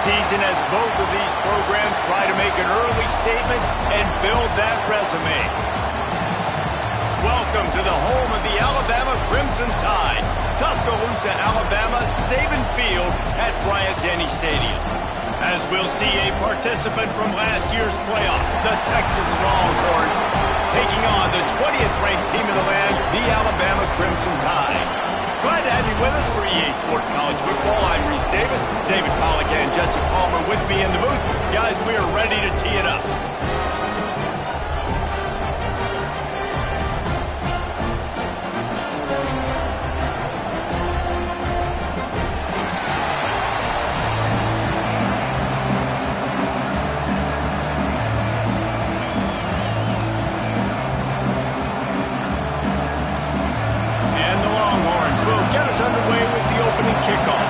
season as both of these programs try to make an early statement and build that resume. Welcome to the home of the Alabama Crimson Tide, Tuscaloosa, Alabama, Saban Field at Bryant-Denny Stadium. As we'll see a participant from last year's playoff, the Texas Longhorns, taking on the 20th ranked team in the land, the Alabama Crimson Tide. Glad to have you with us for EA Sports College Football. I'm Reese Davis, David Pollack and Jesse Palmer with me in the booth. Guys, we are ready to tee it up. will get us underway with the opening kickoff.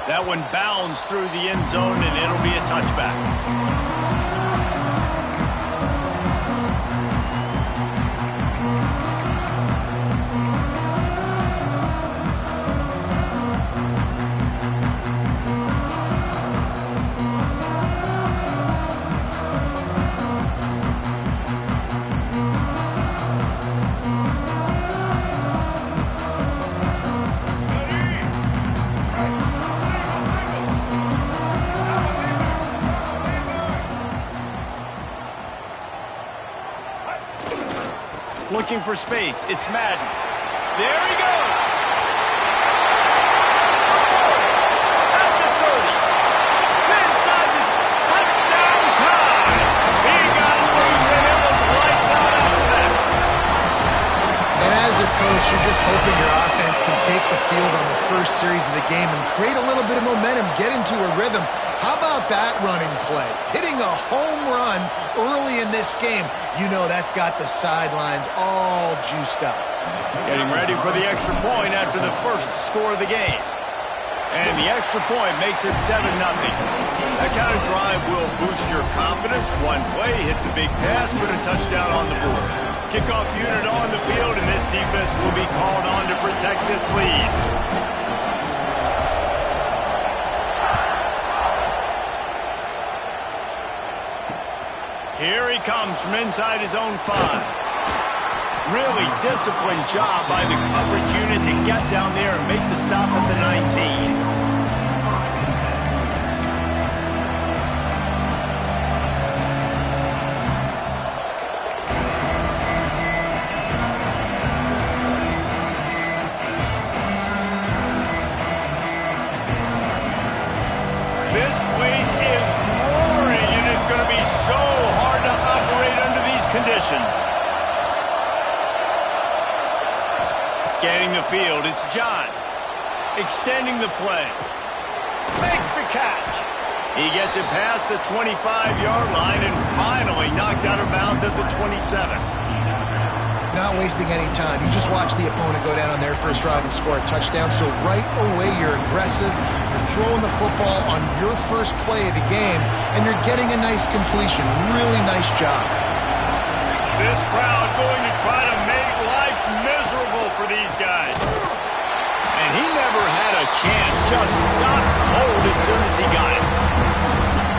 That one bounds through the end zone, and it'll be a touchback. Looking for space. It's Madden. There he goes. At the 30. Inside the touchdown time. He got loose, and it was lights out after that. And as a coach, you're just hoping your offense can take the field on the first series of the game and create a little bit of momentum, get into a rhythm. How about that running play? Hitting a home run early in this game. You know that's got the sidelines all juiced up. Getting ready for the extra point after the first score of the game. And the extra point makes it 7-0. That kind of drive will boost your confidence. One play, hit the big pass, put a touchdown on the board. Kickoff unit on the field, and this defense will be called on to protect this lead. Here he comes from inside his own 5. Really disciplined job by the coverage unit to get down there and make the stop at the 19. This place is roaring, and it's going to be so hard to operate under these conditions. Scanning the field, it's John. Extending the play. Makes the catch. He gets it past the 25-yard line and finally knocked out of bounds at the 27. Not wasting any time. You just watch the opponent go down on their first drive and score a touchdown. So right away, you're aggressive. You're throwing the football on your first play of the game, and you're getting a nice completion. Really nice job. This crowd going to try to make life miserable for these guys. And he never had a chance. Just stopped cold as soon as he got it.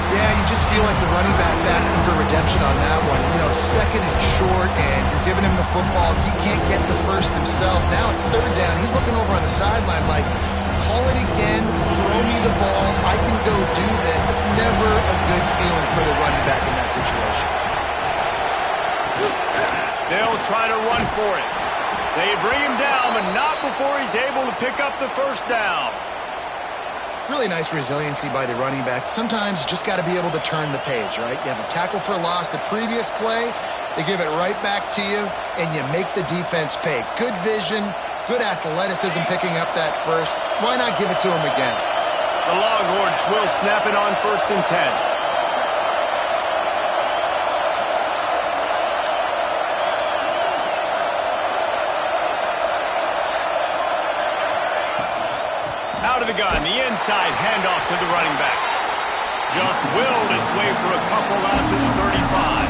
Yeah, you just feel like the running back's asking for redemption on that one. You know, second and short, and you're giving him the football. He can't get the first himself. Now it's third down. He's looking over on the sideline like, call it again, throw me the ball, I can go do this. That's never a good feeling for the running back in that situation. They'll try to run for it. They bring him down, but not before he's able to pick up the first down. Really nice resiliency by the running back. Sometimes you just got to be able to turn the page, right? You have a tackle for loss the previous play, they give it right back to you, and you make the defense pay. Good vision, good athleticism picking up that first. Why not give it to him again? The Longhorns will snap it on 1st and 10. Out of the gun, the inside handoff to the running back. Just willed his way for a couple out to the 35.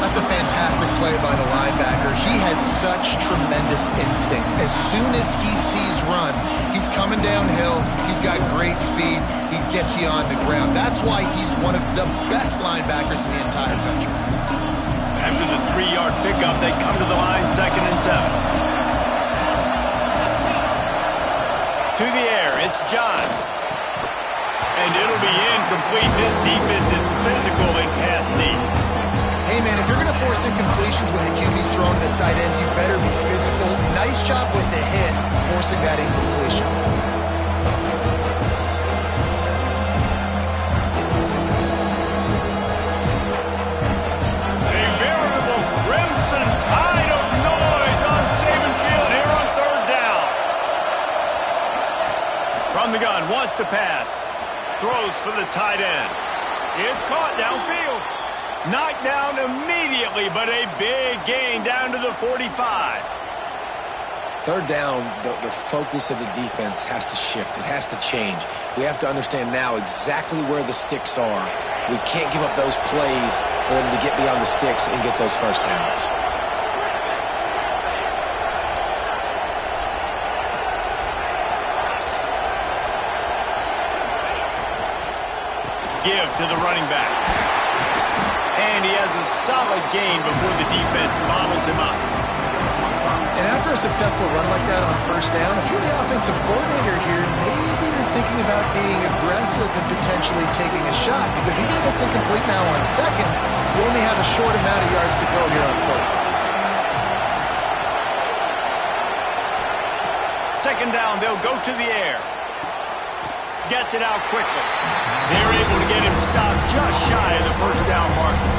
That's a fantastic play by the linebacker. He has such tremendous instincts. As soon as he sees run, he's coming downhill. He's got great speed. He gets you on the ground. That's why he's one of the best linebackers in the entire country. After the 3-yard pickup, they come to the line 2nd and 7. To the air, it's John. And it'll be incomplete. This defense is physical in pass deep. Hey, man, if you're going to force incompletions when the QB's throwing to the tight end, you better be physical. Nice job with the hit, forcing that incompletion. A veritable crimson tide of noise on Saban Field here on 3rd down. From the gun, wants to pass. Throws for the tight end. It's caught downfield. Knocked down immediately, but a big gain down to the 45. Third down, the focus of the defense has to shift. It has to change. We have to understand now exactly where the sticks are. We can't give up those plays for them to get beyond the sticks and get those first downs. Give to the running back. And he has a solid gain before the defense bottles him up. And after a successful run like that on first down, if you're the offensive coordinator here, maybe you're thinking about being aggressive and potentially taking a shot, because even if it's incomplete now on second, you only have a short amount of yards to go here on third. Second down, they'll go to the air. Gets it out quickly. They're able to get him stopped just shy of the first down marker.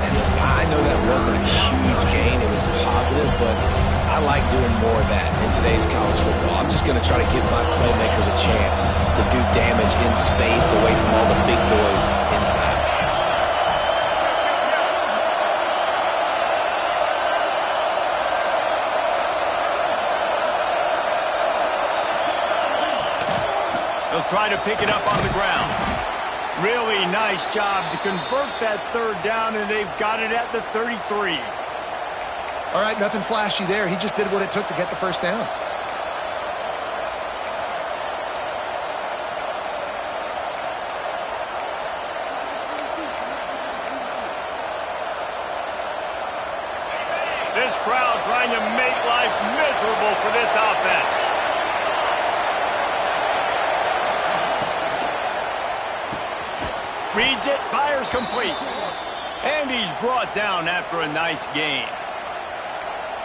And listen, I know that wasn't a huge gain. It was positive, but I like doing more of that in today's college football. I'm just going to try to give my playmakers a chance to do damage in space away from all the big boys inside. They'll try to pick it up on the ground. Really nice job to convert that third down, and they've got it at the 33. All right, nothing flashy there. He just did what it took to get the first down. This crowd trying to make life miserable for this offense. Reads it, fires complete. And he's brought down after a nice gain.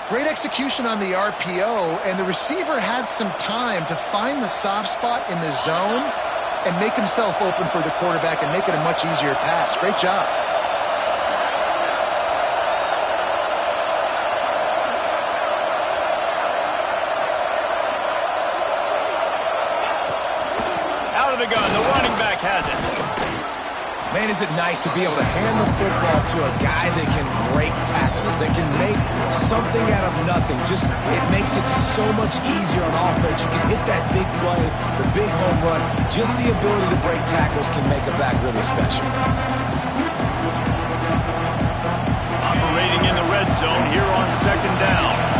Great execution on the RPO, and the receiver had some time to find the soft spot in the zone and make himself open for the quarterback and make it a much easier pass. Great job. Out of the gun, the running back has it. Man, is it nice to be able to hand the football to a guy that can break tackles, that can make something out of nothing. Just, it makes it so much easier on offense. You can hit that big play, the big home run. Just the ability to break tackles can make a back really special. Operating in the red zone here on second down.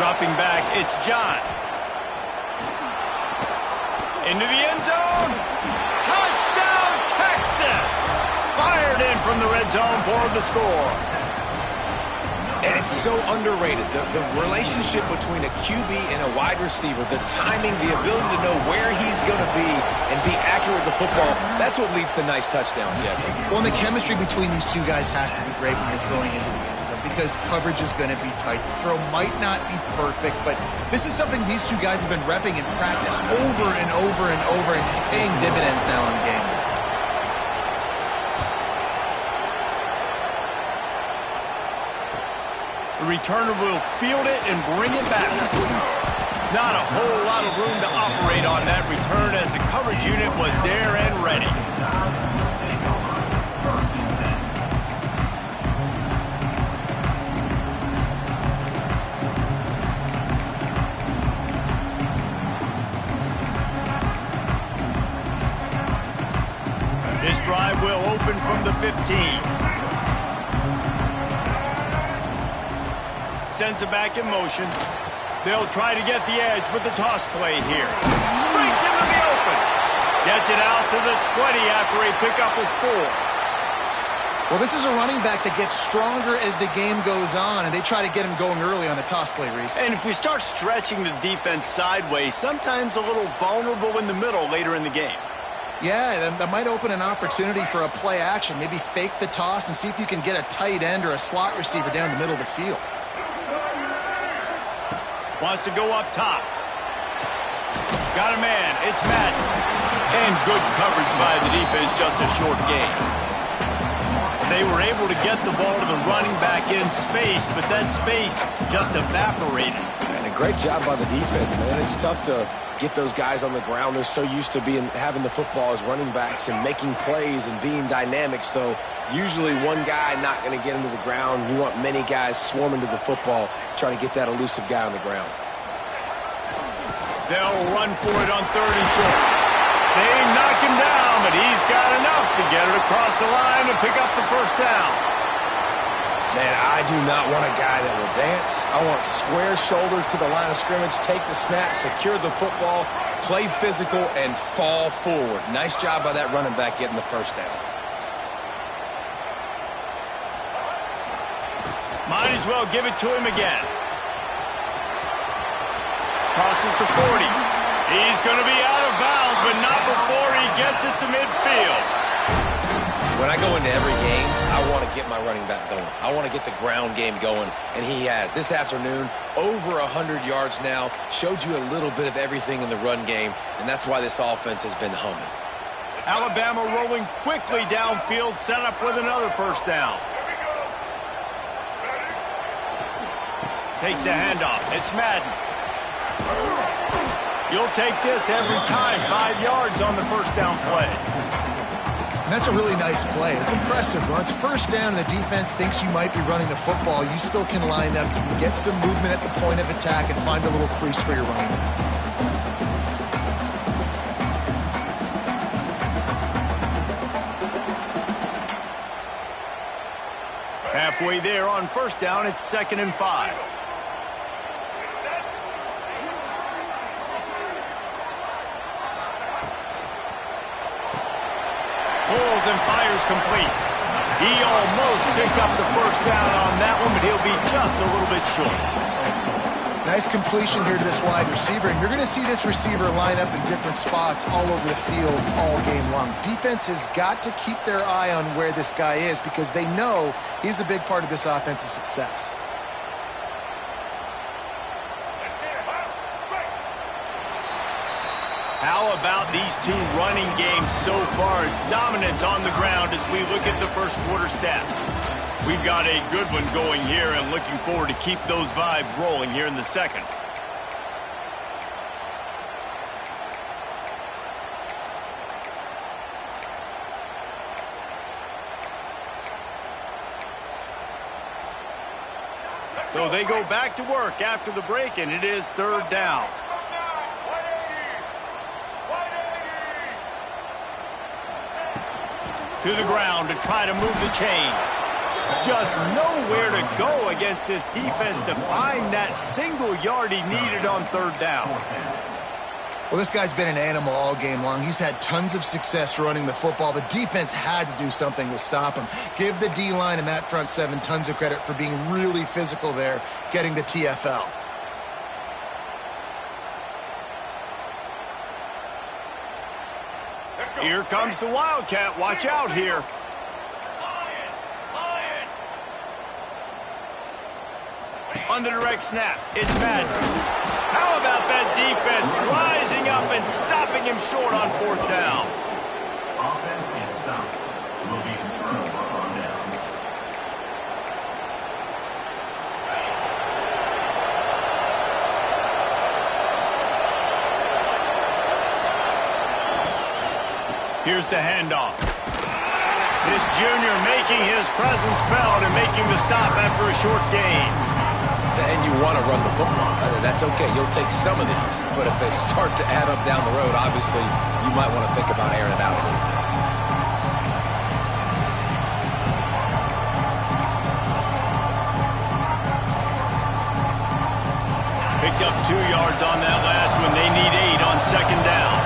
Dropping back, it's John. Into the end zone. Touchdown, Texas! Fired in from the red zone for the score. And it's so underrated. The relationship between a QB and a wide receiver, the timing, the ability to know where he's going to be and be accurate with the football, that's what leads to nice touchdowns, Jesse. Well, and the chemistry between these two guys has to be great when you're throwing into the end zone, because coverage is going to be tight. The throw might not be perfect, but this is something these two guys have been repping in practice over and over and over, and it's paying dividends now in the game. The returner will field it and bring it back. Not a whole lot of room to operate on that return, as the coverage unit was there and ready. This drive will open from the 15. Sends it back in motion. They'll try to get the edge with the toss play here. Brings him to the open. Gets it out to the 20 after a pickup of 4. Well, this is a running back that gets stronger as the game goes on, and they try to get him going early on the toss play, Reese. And if we start stretching the defense sideways, sometimes a little vulnerable in the middle later in the game. Yeah, that might open an opportunity for a play action. Maybe fake the toss and see if you can get a tight end or a slot receiver down the middle of the field. Wants to go up top. Got a man. It's Madden. And good coverage by the defense, just a short gain. They were able to get the ball to the running back in space, but that space just evaporated. And a great job by the defense, man. It's tough to get those guys on the ground. They're so used to having the football as running backs and making plays and being dynamic. So usually one guy not going to get into the ground. You want many guys swarming to the football, trying to get that elusive guy on the ground. They'll run for it on 3rd and short. They knock him down, but he's got enough to get it across the line and pick up the first down. Man, I do not want a guy that will dance. I want square shoulders to the line of scrimmage, take the snap, secure the football, play physical, and fall forward. Nice job by that running back getting the first down. Might as well give it to him again. Crosses to 40. He's going to be out of bounds, but not before he gets it to midfield. When I go into every game, I want to get my running back going. I want to get the ground game going, and he has. This afternoon, over 100 yards now, showed you a little bit of everything in the run game, and that's why this offense has been humming. Alabama rolling quickly downfield, set up with another first down. Takes the handoff. It's Madden. You'll take this every time. 5 yards on the first down play. And that's a really nice play. It's impressive. When it's first down and the defense thinks you might be running the football, you still can line up. You can get some movement at the point of attack and find a little crease for your running back. Halfway there on first down, it's 2nd and 5. Pulls and fires complete. He almost picked up the first down on that one, but he'll be just a little bit short. Nice completion here to this wide receiver, and you're going to see this receiver line up in different spots all over the field all game long. Defense has got to keep their eye on where this guy is because they know he's a big part of this offense's success. How about these two running games so far? Dominance on the ground as we look at the first quarter stats. We've got a good one going here and looking forward to keep those vibes rolling here in the second. So they go back to work after the break, and it is 3rd down. To the ground to try to move the chains. Just nowhere to go against this defense to find that single yard he needed on 3rd down. Well, this guy's been an animal all game long. He's had tons of success running the football. The defense had to do something to stop him. Give the D-line and that front seven tons of credit for being really physical there, getting the TFL. Here comes the Wildcat. Watch out here. On the direct snap, it's Madden. How about that defense rising up and stopping him short on 4th down? Offense is stopped. Will be thrown on down. Here's the handoff. This junior making his presence felt and making the stop after a short gain. And you want to run the football. That's okay. You'll take some of these. But if they start to add up down the road, obviously, you might want to think about airing it out a little bit. Picked up 2 yards on that last one. They need 8 on 2nd down.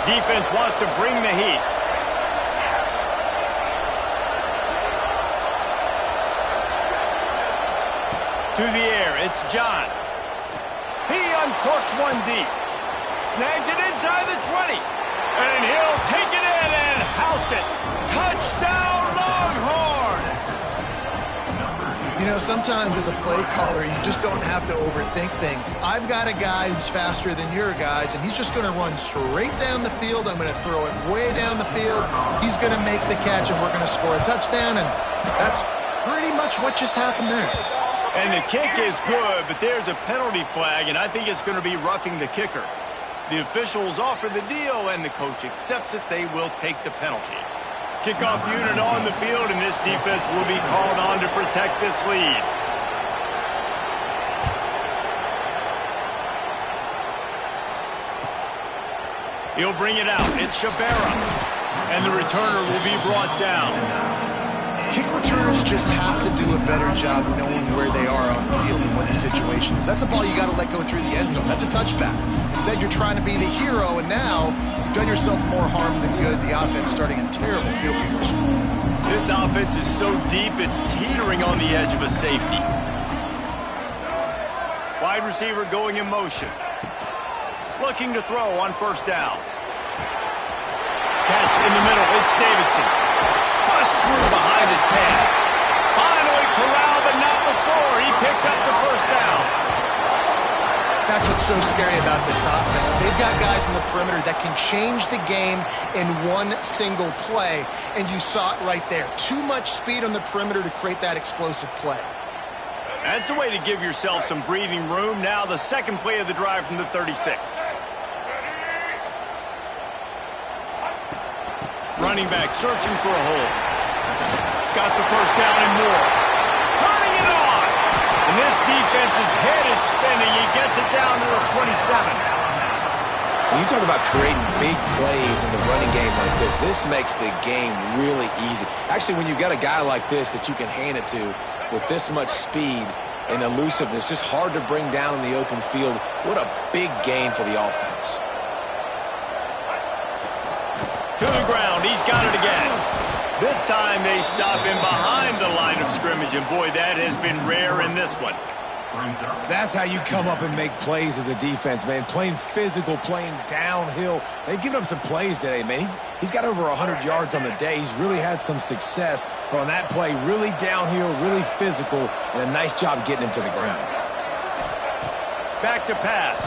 Defense wants to bring the heat. To the air, it's John. He uncorks one deep. Snags it inside the 20. And he'll take it in and house it. Touchdown, Longhorns! You know, know, sometimes as a play caller, you just don't have to overthink things. I've got a guy who's faster than your guys, and he's just going to run straight down the field. I'm going to throw it way down the field. He's going to make the catch, and we're going to score a touchdown, and that's pretty much what just happened there. And the kick is good, but there's a penalty flag, and I think it's going to be roughing the kicker. The officials offer the deal, and the coach accepts it. They will take the penalty. Kickoff unit on the field, and this defense will be called on to protect this lead. He'll bring it out. It's Shabera, and the returner will be brought down. Kick returners just have to do a better job knowing where they are on the field and what the situation is. That's a ball you got to let go through the end zone. That's a touchback. Instead, you're trying to be the hero, and now you've done yourself more harm than good. The offense starting in terrible field position. This offense is so deep, it's teetering on the edge of a safety. Wide receiver going in motion. Looking to throw on first down. Catch in the middle. It's Davidson. Bust through behind his pad. Finally corralled, but not before. He picks up the first down. That's what's so scary about this offense. They've got guys in the perimeter that can change the game in one single play, and you saw it right there. Too much speed on the perimeter to create that explosive play. That's a way to give yourself some breathing room. Now the second play of the drive from the 36. Running back searching for a hole. Got the first down and more. Turning it on. And this defense's head is spinning. He gets it down to the 27. When you talk about creating big plays in the running game like this makes the game really easy. Actually, when you've got a guy like this that you can hand it to with this much speed and elusiveness, just hard to bring down in the open field. What a big gain for the offense. To the ground, he's got it again. This time they stop him behind the line of scrimmage, and boy, that has been rare in this one. That's how you come up and make plays as a defense, man. Playing physical, playing downhill. They've given up some plays today, man. He's got over 100 yards on the day. He's really had some success. But on that play, really downhill, really physical, and a nice job getting him to the ground. Back to pass.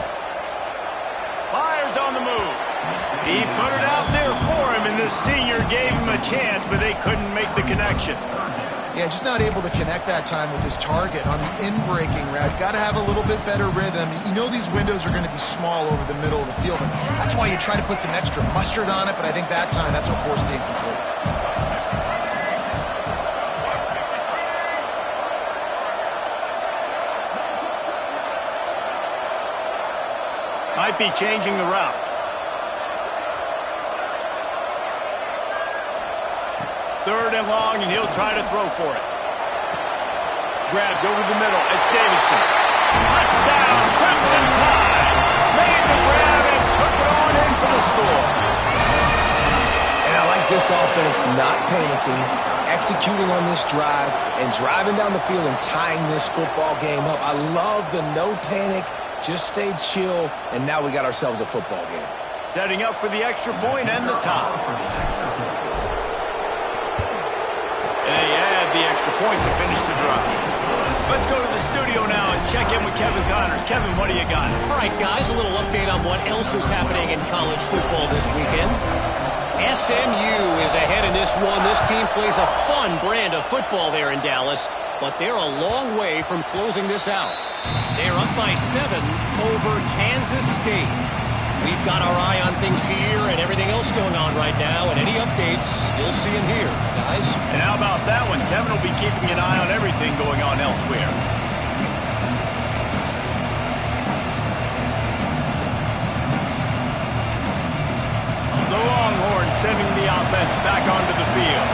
Fires on the move. He put it out there for him, and the senior gave him a chance, but they couldn't make the connection. Yeah, just not able to connect that time with his target on the in-breaking route. Got to have a little bit better rhythm. You know these windows are going to be small over the middle of the field, and that's why you try to put some extra mustard on it, but I think that time that's what forced the incomplete. Might be changing the route. Third and long, and he'll try to throw for it. Grabbed over the middle. It's Davidson. Touchdown, Crimson Tide. Made the grab and took it on in for the score. And I like this offense not panicking, executing on this drive, and driving down the field and tying this football game up. I love the no panic, just stay chill, and now we got ourselves a football game. Setting up for the extra point and the tie. And they add the extra point to finish the drive. Let's go to the studio now and check in with Kevin Connors. Kevin, what do you got? All right, guys, a little update on what else is happening in college football this weekend. SMU is ahead in this one. This team plays a fun brand of football there in Dallas, but they're a long way from closing this out. They're up by 7 over Kansas State. We've got our eye on things here and everything else going on right now, and any updates, you'll see them here, guys. And how about that one? Kevin will be keeping an eye on everything going on elsewhere. The Longhorns sending the offense back onto the field.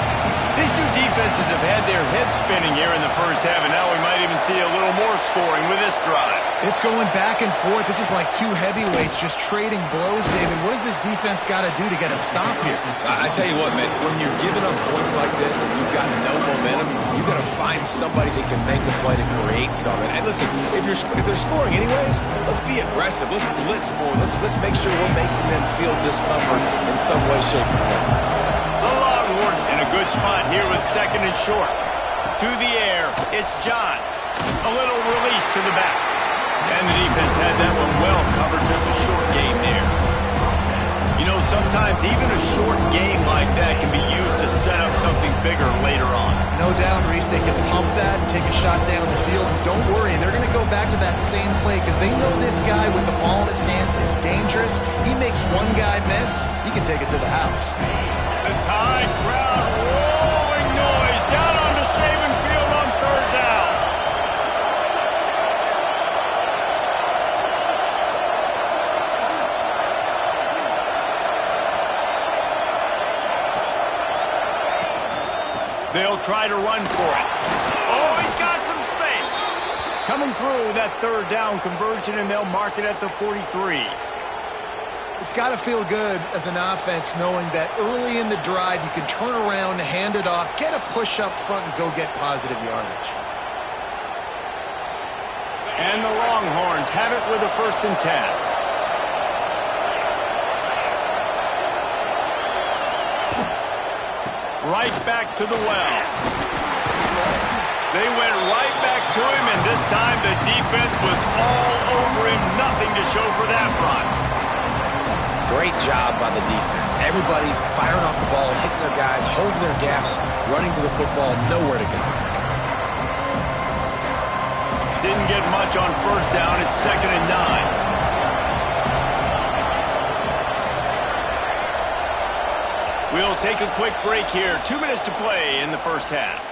These two defenses have had their heads spinning here in the first half, and now we might even see a little more scoring with this drive. It's going back and forth. This is like two heavyweights just trading blows, David. What does this defense got to do to get a stop here? I tell you what, man, when you're giving up points like this and you've got no momentum, you've got to find somebody that can make the play to create something. And listen, if they're scoring anyways, let's be aggressive. Let's blitz more. Let's make sure we're making them feel discomfort in some way, shape, or form. The Longhorns in a good spot here with second and short. To the air, it's John. A little release to the back. And the defense had that one well covered, just a short game there. You know, sometimes even a short game like that can be used to set up something bigger later on. No doubt, Reese, they can pump that and take a shot down the field. Don't worry, they're going to go back to that same play because they know this guy with the ball in his hands is dangerous. He makes one guy miss, he can take it to the house. The Tide crowd rolling noise down onto Saban Field on third down. They'll try to run for it. Oh, he's got some space. Coming through that third down conversion, and they'll mark it at the 43. It's got to feel good as an offense knowing that early in the drive you can turn around, hand it off, get a push up front, and go get positive yardage. And the Longhorns have it with a 1st and 10. Right back to the well. They went right back to him, and this time the defense was all over him. Nothing to show for that run. Great job by the defense. Everybody firing off the ball, hitting their guys, holding their gaps, running to the football, nowhere to go. Didn't get much on 1st down. It's 2nd and 9. We'll take a quick break here. 2 minutes to play in the first half.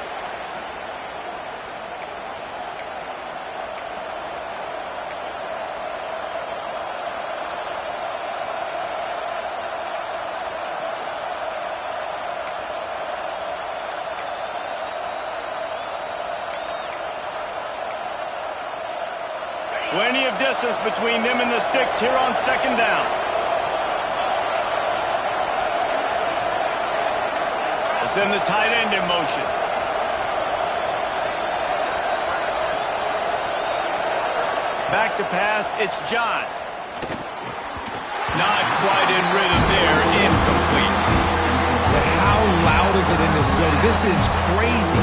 Plenty of distance between them and the sticks here on 2nd down. Send the tight end in motion. Back to pass, it's John. Not quite in rhythm there, incomplete. But how loud is it in this building? This is crazy.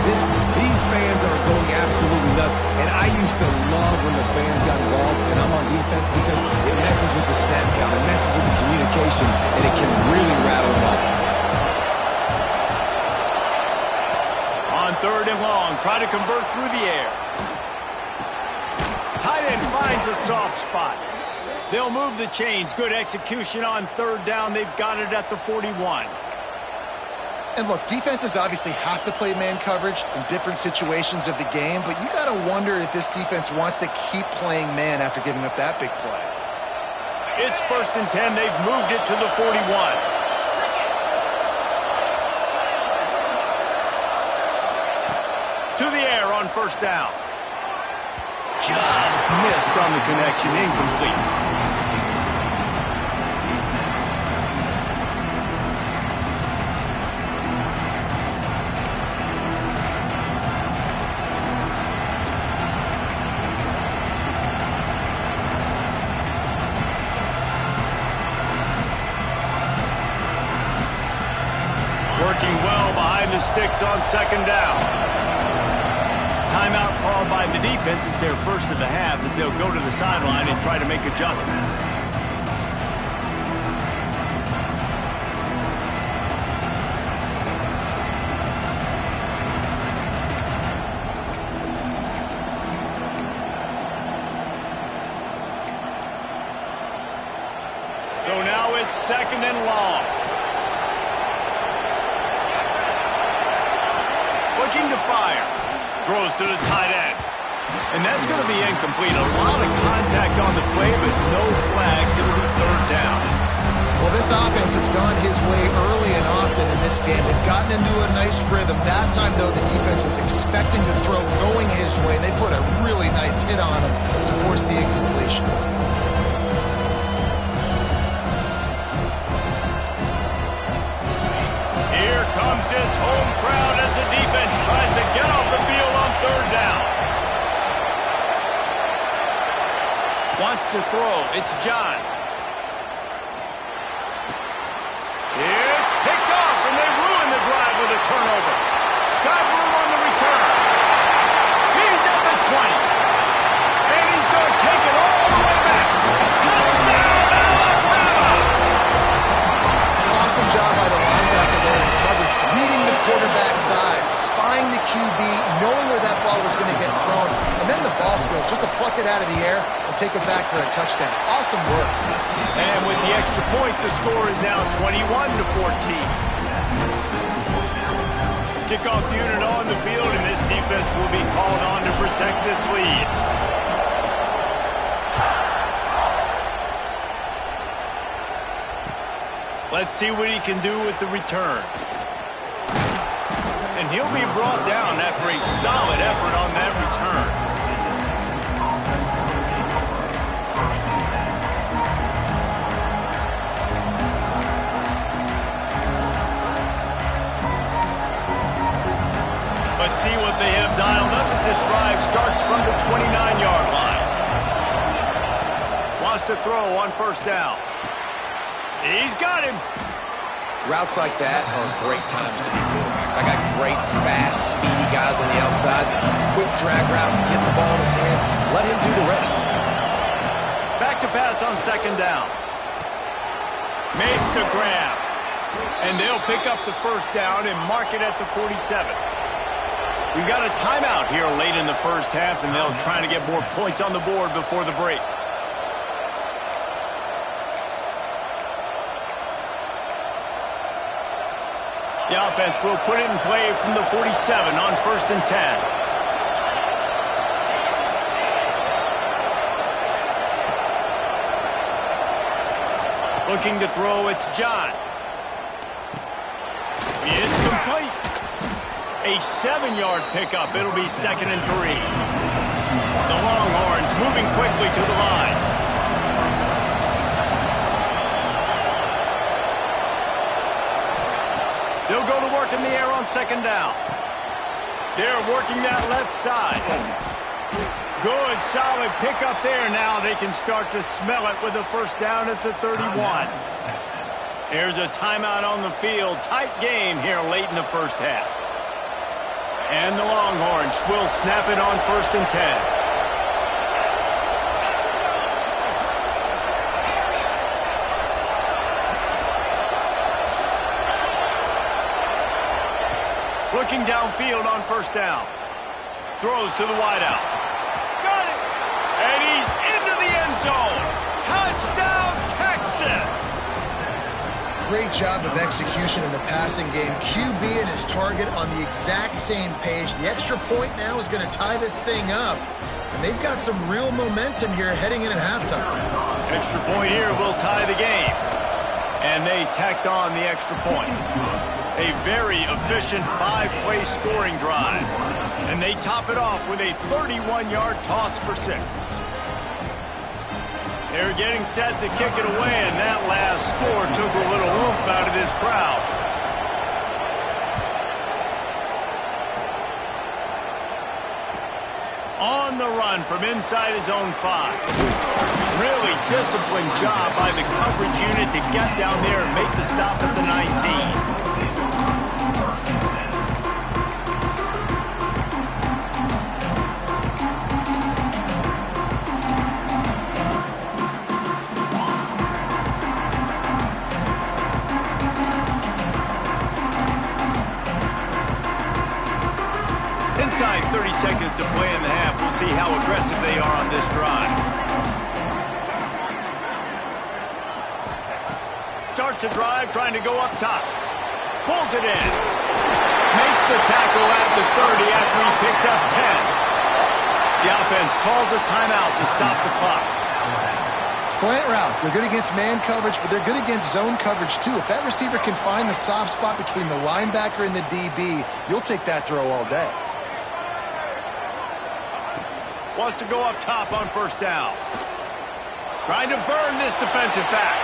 These fans are going absolutely nuts. And I used to love when the fans got involved and I'm on defense because it messes with the snap count, it messes with the communication, and it can really rattle an offense. On 3rd and long, try to convert through the air. Tight end finds a soft spot. They'll move the chains. Good execution on 3rd down. They've got it at the 41. And look, defenses obviously have to play man coverage in different situations of the game, but you got to wonder if this defense wants to keep playing man after giving up that big play. It's 1st and 10. They've moved it to the 41. To the air on 1st down. Just missed on the connection, incomplete. Working well behind the sticks on 2nd down. Timeout called by the defense. It's their first of the half as they'll go to the sideline and try to make adjustments. So now it's 2nd and long. Looking to fire. Throws to the tight end. And that's going to be incomplete. A lot of contact on the play, but no flags. It'll be 3rd down. Well, this offense has gone his way early and often in this game. They've gotten into a nice rhythm. That time, though, the defense was expecting the throw going his way, and they put a really nice hit on him to force the incompletion. Here comes his home crowd as the defense tries to get off the field on 3rd down. Wants to throw. It's John. It's picked off, and they ruin the drive with a turnover. Got room on the return. QB, knowing where that ball was going to get thrown, and then the ball skills, just to pluck it out of the air and take it back for a touchdown. Awesome work. And with the extra point, the score is now 21-14. Kickoff unit on the field, and this defense will be called on to protect this lead. Let's see what he can do with the return. And he'll be brought down after a solid effort on that return. Let's see what they have dialed up as this drive starts from the 29-yard line. Wants to throw on first down. He's got him. Routes like that are great times to be quarterbacks. I got great, fast, speedy guys on the outside. Quick drag route, get the ball in his hands. Let him do the rest. Back to pass on second down. Makes the grab. And they'll pick up the first down and mark it at the 47. We've got a timeout here late in the first half, and they'll try to get more points on the board before the break. The offense will put it in play from the 47 on 1st and 10. Looking to throw, it's John. It's complete. A 7-yard pickup. It'll be 2nd and 3. The Longhorns moving quickly to the line. They'll go to work in the air on second down. They're working that left side. Good, solid pickup there. Now they can start to smell it with a first down at the 31. There's a timeout on the field. Tight game here late in the first half. And the Longhorns will snap it on 1st and 10. Looking downfield on first down. Throws to the wideout. Got it! And he's into the end zone. Touchdown, Texas! Great job of execution in the passing game. QB and his target on the exact same page. The extra point now is going to tie this thing up. And they've got some real momentum here heading in at halftime. Extra point here will tie the game. And they tacked on the extra point. A very efficient 5-play scoring drive. And they top it off with a 31-yard toss for 6. They're getting set to kick it away, and that last score took a little oomph out of this crowd. On the run from inside his own 5. Really disciplined job by the coverage unit to get down there and make the stop at the 19. Inside 30 seconds to play in the half. We'll see how aggressive they are on this drive. Starts a drive trying to go up top. Pulls it in. Makes the tackle at the 30 after he picked up 10. The offense calls a timeout to stop the clock. Slant routes, they're good against man coverage, but they're good against zone coverage too. If that receiver can find the soft spot between the linebacker and the DB, you'll take that throw all day. Wants to go up top on first down. Trying to burn this defensive back.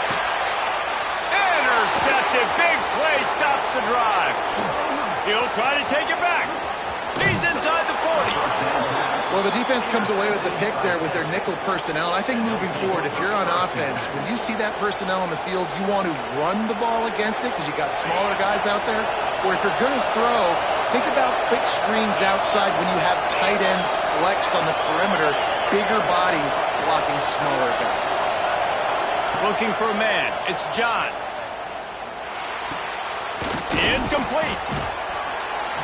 Intercepted. Big play stops the drive. He'll try to take it back. He's inside the 40. Well, the defense comes away with the pick there with their nickel personnel. I think moving forward, if you're on offense, when you see that personnel on the field, you want to run the ball against it because you got smaller guys out there. Or if you're going to throw, think about quick screens outside when you have tight ends flexed on the perimeter, bigger bodies blocking smaller guys. Looking for a man. It's John. It's complete.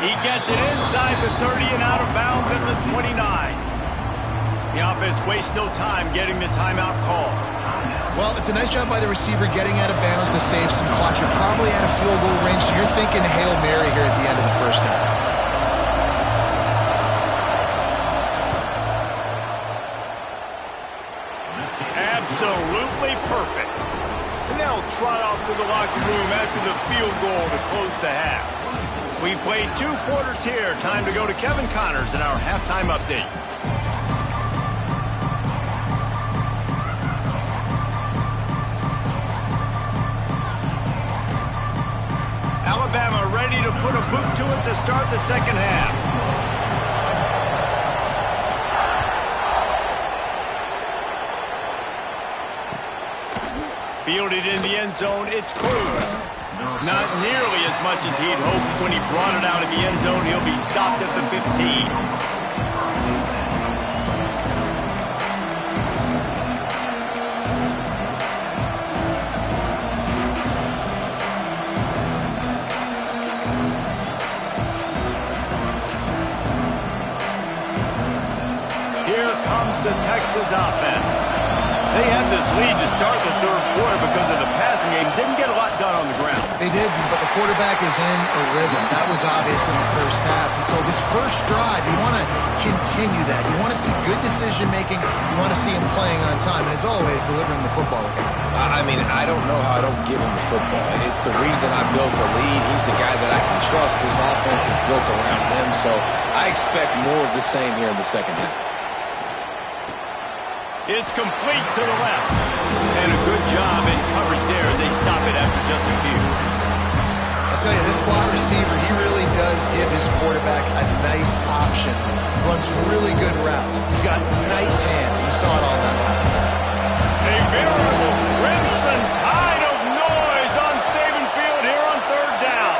He gets it inside the 30 and out of bounds at the 29. The offense wastes no time getting the timeout call. Well, it's a nice job by the receiver getting out of bounds to save some clock. You're probably at a field goal range, so you're thinking Hail Mary here at the end of the first half. Absolutely perfect. And now trot off to the locker room after the field goal to close the half. We played 2 quarters here. Time to go to Kevin Connors in our halftime update. Alabama ready to put a boot to it to start the second half. Fielded in the end zone, it's Cruz. Not nearly as much as he'd hoped when he brought it out of the end zone. He'll be stopped at the 15. Here comes the Texas offense. They had this lead to start the third quarter because of the passing game. Didn't get a lot done on the ground. They did, but the quarterback is in a rhythm. That was obvious in the first half. And so this first drive, you want to continue that. You want to see good decision-making. You want to see him playing on time. And as always, delivering the football. I mean, I don't know how I don't give him the football. It's the reason I built the lead. He's the guy that I can trust. This offense is built around him. So I expect more of the same here in the second half. It's complete to the left. And a good job in coverage there as they stop it after just a few. I'll tell you, this slot receiver, he really does give his quarterback a nice option. Runs really good routes. He's got nice hands. You saw it all that last play. A veritable crimson tide of noise on Saban Field here on third down.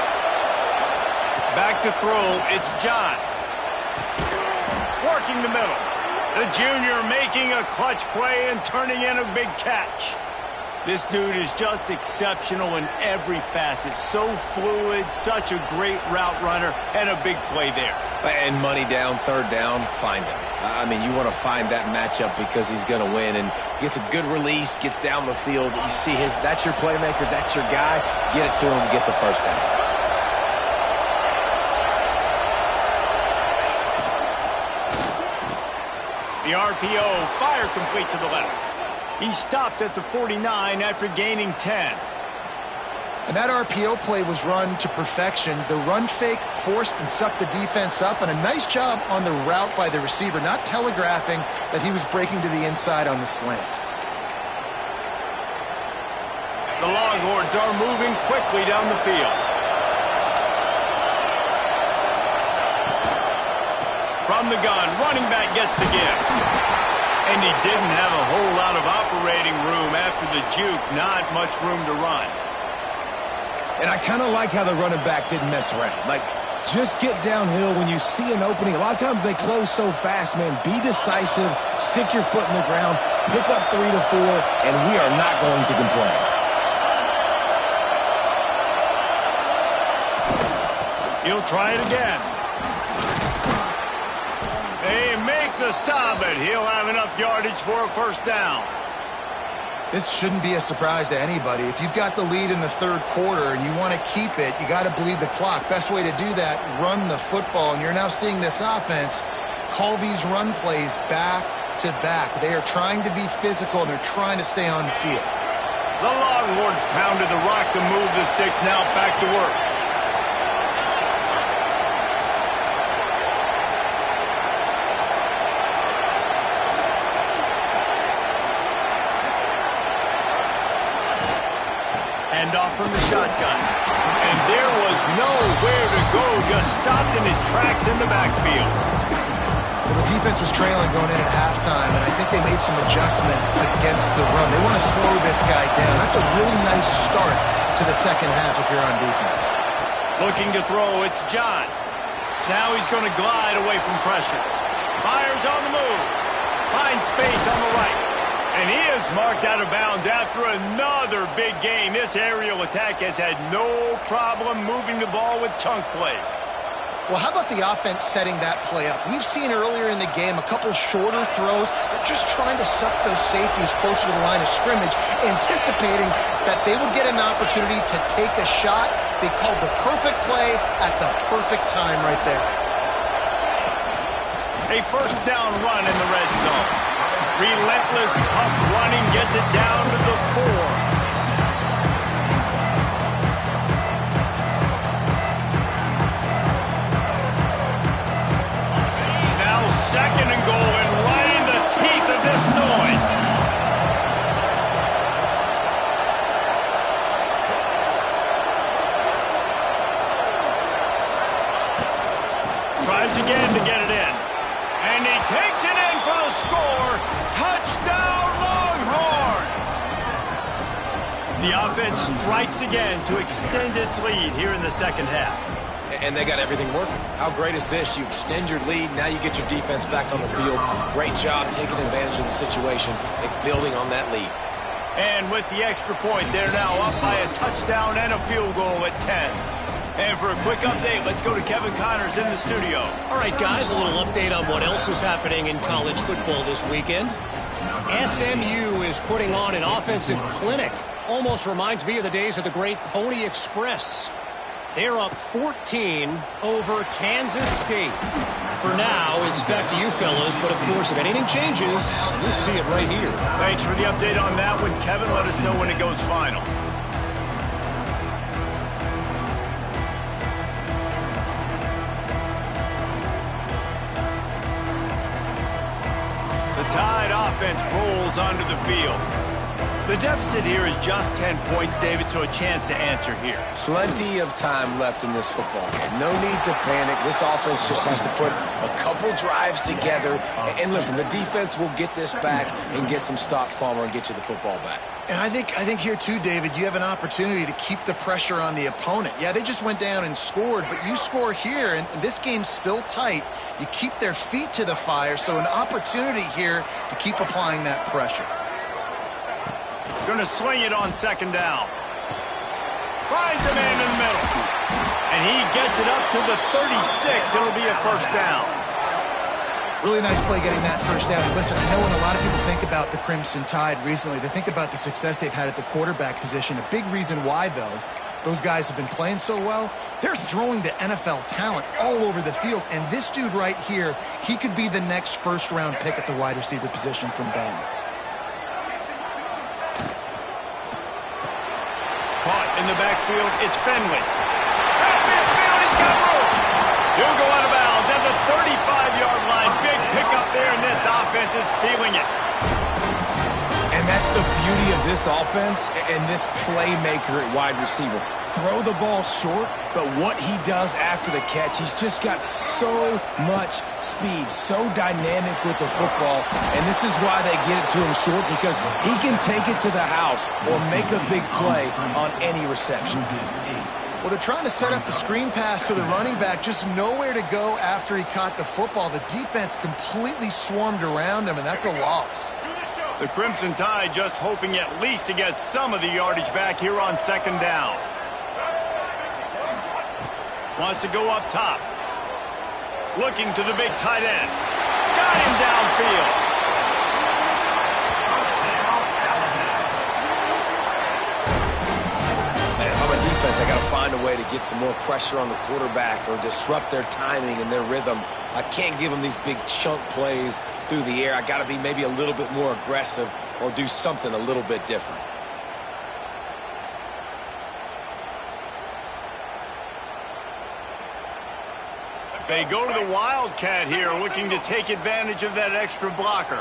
Back to throw, it's John. Working the middle. The junior making a clutch play and turning in a big catch. This dude is just exceptional in every facet. So fluid, such a great route runner, and a big play there. And money down, third down, find him. I mean, you want to find that matchup because he's going to win. And gets a good release, gets down the field. You see that's your playmaker, that's your guy. Get it to him, get the first down. The RPO, fire complete to the left. He stopped at the 49 after gaining 10. And that RPO play was run to perfection. The run fake forced and sucked the defense up, and a nice job on the route by the receiver, not telegraphing that he was breaking to the inside on the slant. The Longhorns are moving quickly down the field. From the gun, running back gets the gift. And he didn't have a whole lot of operating room after the juke. Not much room to run. And I kind of like how the running back didn't mess around. Like, just get downhill when you see an opening. A lot of times they close so fast, man. Be decisive, stick your foot in the ground, pick up 3 to 4, and we are not going to complain. He'll try it again. They make the stop, but he'll have enough yardage for a first down. This shouldn't be a surprise to anybody. If you've got the lead in the third quarter and you want to keep it, you got to bleed the clock. Best way to do that, run the football. And you're now seeing this offense call these run plays back to back. They are trying to be physical, and they're trying to stay on the field. The Longhorns pounded the rock to move the sticks. Now back to work. Off from the shotgun. And there was nowhere to go, just stopped in his tracks in the backfield. Well, the defense was trailing going in at halftime, and I think they made some adjustments against the run. They want to slow this guy down. That's a really nice start to the second half if you're on defense. Looking to throw, it's John. Now he's going to glide away from pressure. Fires on the move. Finds space on the right. And he is marked out of bounds after another big gain. This aerial attack has had no problem moving the ball with chunk plays. Well, how about the offense setting that play up? We've seen earlier in the game a couple shorter throws. They're just trying to suck those safeties closer to the line of scrimmage, anticipating that they would get an opportunity to take a shot. They called the perfect play at the perfect time right there. A first down run in the red zone. Relentless, tough running gets it down to the 4. Second and goal, and right in the teeth of this noise. Tries again to get it in. And he takes it in for the score. Touchdown, Longhorns! The offense strikes again to extend its lead here in the second half. And they got everything working. How great is this? You extend your lead, now you get your defense back on the field. Great job taking advantage of the situation and building on that lead. And with the extra point, they're now up by a touchdown and a field goal at 10. And for a quick update, let's go to Kevin Connors in the studio. All right, guys, a little update on what else is happening in college football this weekend. SMU is putting on an offensive clinic. Almost reminds me of the days of the great Pony Express. They're up 14 over Kansas State. For now, it's back to you fellas, but of course, if anything changes, you'll see it right here. Thanks for the update on that one, Kevin. Let us know when it goes final. The Tide offense rolls onto the field. The deficit here is just 10 points, David, so a chance to answer here. Plenty of time left in this football game. No need to panic. This offense just has to put a couple drives together. And listen, the defense will get this back and get some stops, Palmer, and get you the football back. And I think here too, David, you have an opportunity to keep the pressure on the opponent. Yeah, they just went down and scored, but you score here, and this game's still tight. You keep their feet to the fire, so an opportunity here to keep applying that pressure. Going to swing it on second down. Finds a man in the middle. And he gets it up to the 36. It'll be a first down. Really nice play getting that first down. And listen, I know when a lot of people think about the Crimson Tide recently, they think about the success they've had at the quarterback position. A big reason why, though, those guys have been playing so well, they're throwing to NFL talent all over the field. And this dude right here, he could be the next first-round pick at the wide receiver position from Bama. Caught in the backfield, it's Finley. At midfield, he's got room. He'll go out of bounds at the 35-yard line. Big pickup there, and this offense is feeling it. And that's the beauty of this offense and this playmaker at wide receiver. Throw the ball short, but what he does after the catch, he's just got so much speed, so dynamic with the football, and this is why they get it to him short, because he can take it to the house or make a big play on any reception. Well, they're trying to set up the screen pass to the running back, just nowhere to go after he caught the football. The defense completely swarmed around him, and that's a loss. The Crimson Tide just hoping at least to get some of the yardage back here on second down. Wants to go up top. Looking to the big tight end. Got him downfield. Man, if I'm a defense, I got to find a way to get some more pressure on the quarterback or disrupt their timing and their rhythm. I can't give them these big chunk plays through the air. I got to be maybe a little bit more aggressive or do something a little bit different. They go to the Wildcat here, looking to take advantage of that extra blocker.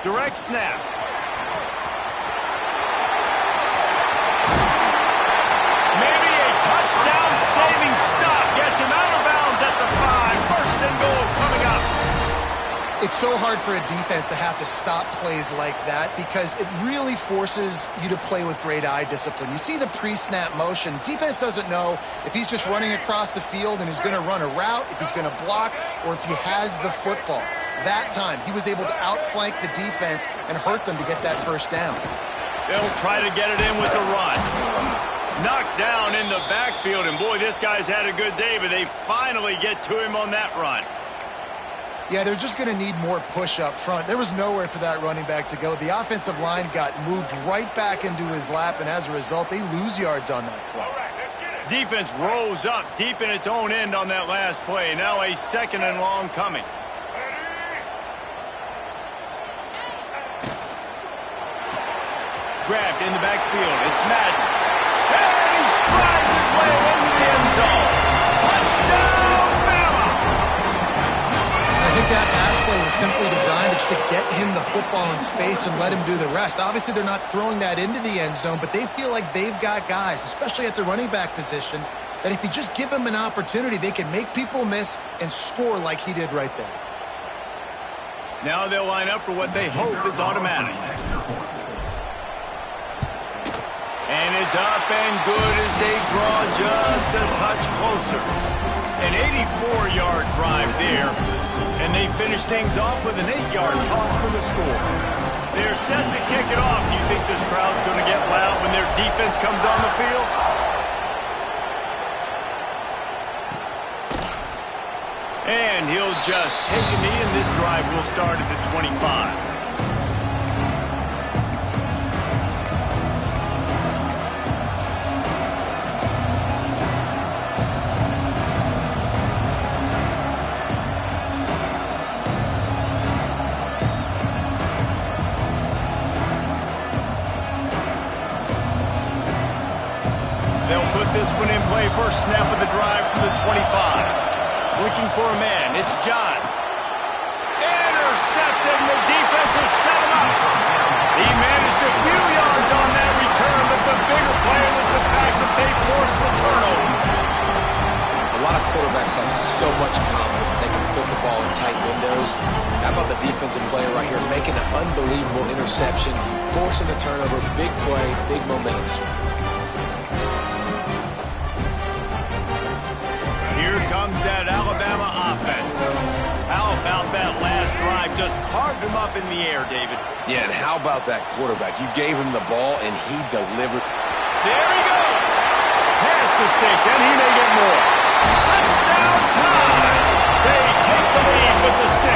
Direct snap. Maybe a touchdown-saving stop gets him out of bounds at the 5. First and goal coming up. It's so hard for a defense to have to stop plays like that because it really forces you to play with great eye discipline. You see the pre-snap motion. Defense doesn't know if he's just running across the field and he's going to run a route, if he's going to block, or if he has the football. That time, he was able to outflank the defense and hurt them to get that first down. They'll try to get it in with the run. Knocked down in the backfield, and boy, this guy's had a good day, but they finally get to him on that run. Yeah, they're just going to need more push up front. There was nowhere for that running back to go. The offensive line got moved right back into his lap, and as a result, they lose yards on that play. Defense rose up deep in its own end on that last play. Now a 2nd and long coming. Grabbed in the backfield. It's Madden. And he strides his way into the end zone. Touchdown, Bama! I think that pass play was simply designed just to get him the football in space and let him do the rest. Obviously, they're not throwing that into the end zone, but they feel like they've got guys, especially at the running back position, that if you just give them an opportunity, they can make people miss and score like he did right there. Now they'll line up for what they hope is automatic. And it's up and good as they draw just a touch closer. An 84-yard drive there. And they finish things off with an 8-yard toss for the score. They're set to kick it off. Do you think this crowd's going to get loud when their defense comes on the field? And he'll just take a knee, and this drive will start at the 25. This one in play, first snap of the drive from the 25. Looking for a man, it's John. Intercepted, and the defense has set him up. He managed a few yards on that return, but the bigger play was the fact that they forced the turnover. A lot of quarterbacks have so much confidence they can fit the ball in tight windows. How about the defensive player right here making an unbelievable interception, forcing the turnover, big play, big momentum swing. Here comes that Alabama offense. How about that last drive? Just carved him up in the air, David. Yeah, and how about that quarterback? You gave him the ball, and he delivered. There he goes. Past the sticks, and he may get more. Touchdown time. They take the lead with the 6.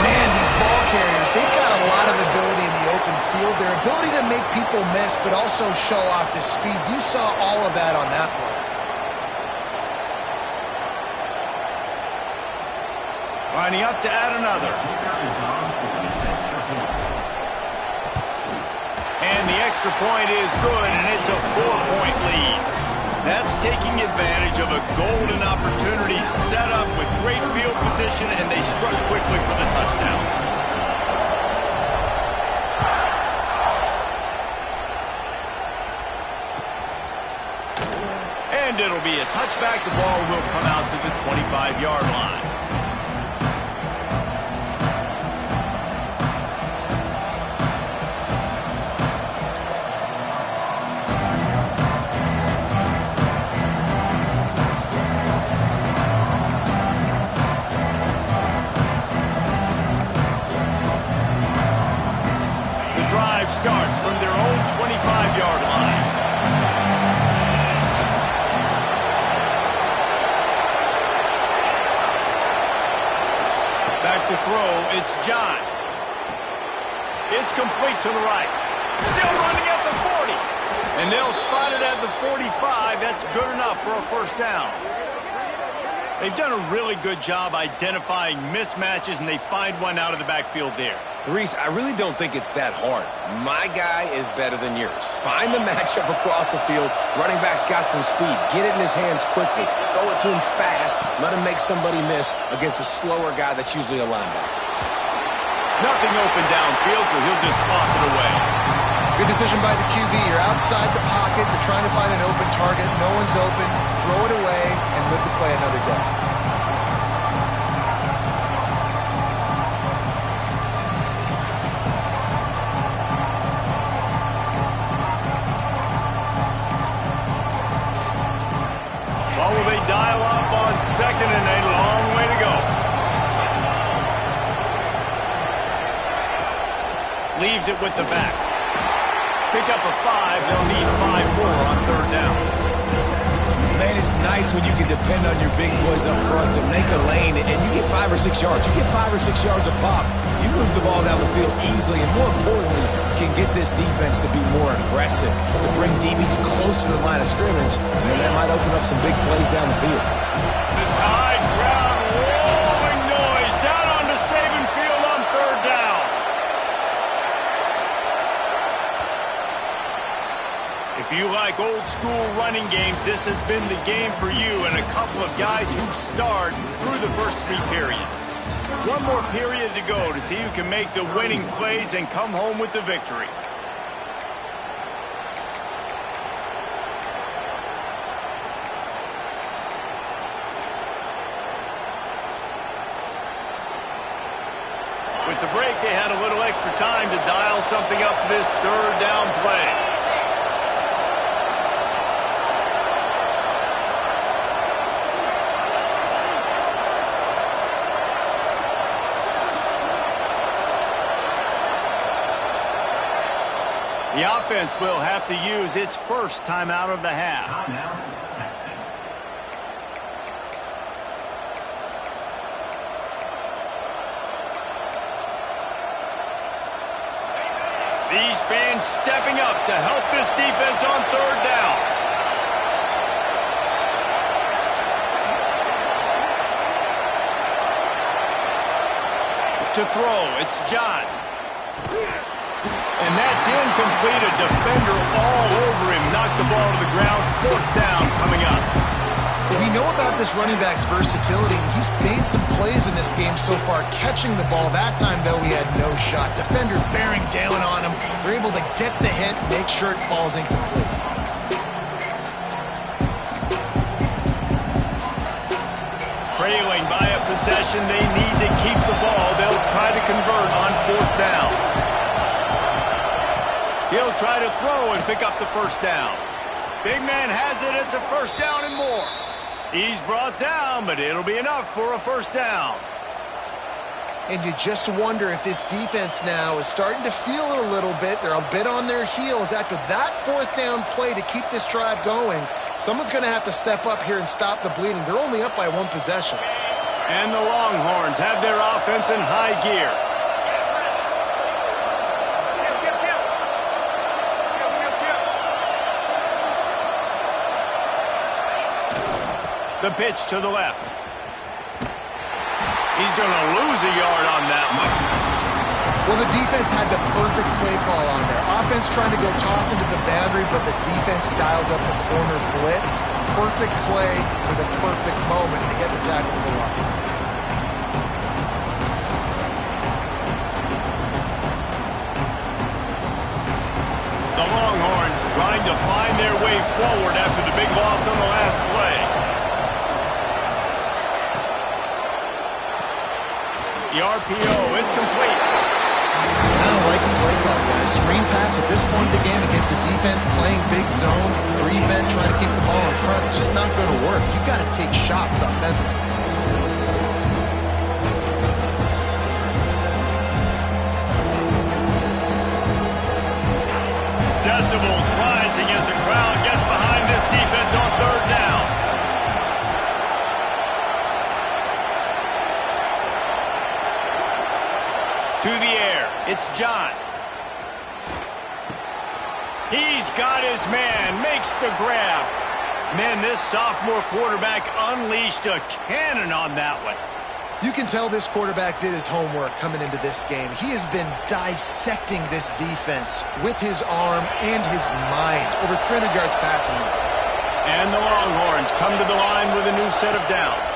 Man, these ball carriers, they've got a lot of ability in the open field. Their ability to make people miss, but also show off the speed. You saw all of that on that play. Lining up to add another. And the extra point is good, and it's a 4-point lead. That's taking advantage of a golden opportunity set up with great field position, and they struck quickly for the touchdown. And it'll be a touchback. The ball will come out to the 25-yard line. Starts from their own 25-yard line. Back to throw, it's John. It's complete to the right. Still running at the 40. And they'll spot it at the 45. That's good enough for a first down. They've done a really good job identifying mismatches, and they find one out of the backfield there. Reese, I really don't think it's that hard. My guy is better than yours. Find the matchup across the field. Running back's got some speed. Get it in his hands quickly. Throw it to him fast. Let him make somebody miss against a slower guy that's usually a linebacker. Nothing open downfield, so he'll just toss it away. Good decision by the QB. You're outside the pocket. You're trying to find an open target. No one's open. Throw it away and live to play another day. Will they dial up on second, and a long way to go. Leaves it with the back. pick up a 5. They'll need 5 more on third down. Man, it's nice when you can depend on your big boys up front to make a lane, and you get 5 or 6 yards. You get 5 or 6 yards a pop. You move the ball down the field easily, and more importantly, can get this defense to be more aggressive, to bring DBs close to the line of scrimmage, and that might open up some big plays down the field. The Tide crowd rolling noise down onto Saban Field on third down. If you like old school running games, this has been the game for you and a couple of guys who starred through the first 3 periods. One more period to go to see who can make the winning plays and come home with the victory. With the break, they had a little extra time to dial something up for this third down play. The offense will have to use its first timeout of the half. Timeout, Texas. These fans stepping up to help this defense on third down. To throw, it's John. And that's incomplete. A defender all over him. Knocked the ball to the ground. Fourth down coming up. We know about this running back's versatility. He's made some plays in this game so far, catching the ball. That time, though, he had no shot. Defender bearing down on him. They're able to get the hit, make sure it falls incomplete. Trailing by a possession, they need to keep the ball. They'll try to convert on fourth down. He'll try to throw and pick up the first down. Big man has it. It's a first down and more. He's brought down, but it'll be enough for a first down. And you just wonder if this defense now is starting to feel it a little bit. They're a bit on their heels after that fourth down play to keep this drive going. Someone's going to have to step up here and stop the bleeding. They're only up by 1 possession. And the Longhorns have their offense in high gear. The pitch to the left. He's going to lose a yard on that one. Well, the defense had the perfect play call on there. Offense trying to go toss into the boundary, but the defense dialed up the corner blitz. Perfect play for the perfect moment to get the tackle for loss. The Longhorns trying to find their way forward after the big loss on the last play. The RPO, it's complete. I don't like the play call, guys. Screen pass at this point in the game against the defense, playing big zones, prevent, trying to keep the ball in front. It's just not going to work. You've got to take shots offensively. Decibels rising as the crowd gets behind this defense on third down. To the air, it's John. He's got his man, makes the grab. Man, this sophomore quarterback unleashed a cannon on that one. You can tell this quarterback did his homework coming into this game. He has been dissecting this defense with his arm and his mind. Over 300 yards passing. And the Longhorns come to the line with a new set of downs.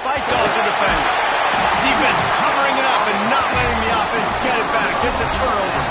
Fights off the defender. Defense covering it up and not letting the offense get it back. It's a turnover.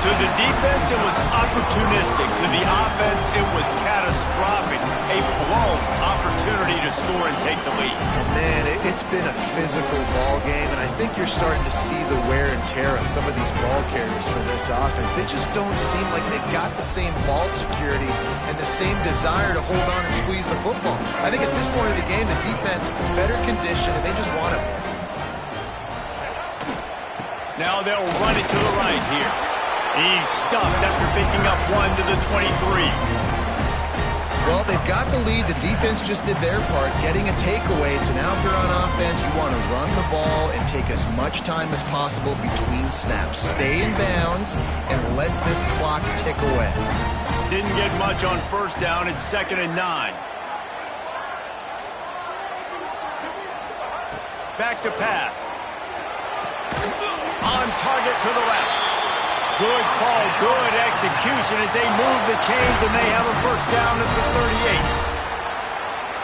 To the defense, it was opportunistic. To the offense, it was catastrophic. A blown opportunity to score and take the lead. And man, it's been a physical ball game, and I think you're starting to see the wear and tear on some of these ball carriers for this offense. They just don't seem like they've got the same ball security and the same desire to hold on and squeeze the football. I think at this point of the game, the defense better conditioned, and they just want it. Now they'll run it to the right here. He's stuffed after picking up one to the 23. Well, they've got the lead. The defense just did their part, getting a takeaway. So now if they're on offense, you want to run the ball and take as much time as possible between snaps. Stay in bounds and let this clock tick away. Didn't get much on first down. It's 2nd and 9. Back to pass. On target to the left. Good call, good execution as they move the chains and they have a first down at the 38.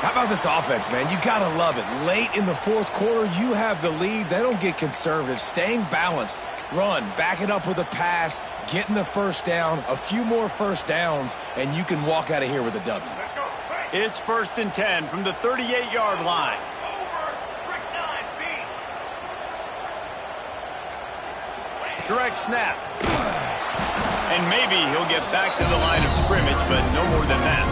How about this offense, man? You got to love it. Late in the fourth quarter, you have the lead. They don't get conservative. Staying balanced. Run, back it up with a pass, getting the first down, a few more first downs, and you can walk out of here with a W. It's 1st and 10 from the 38-yard line. Direct snap. And maybe he'll get back to the line of scrimmage, but no more than that.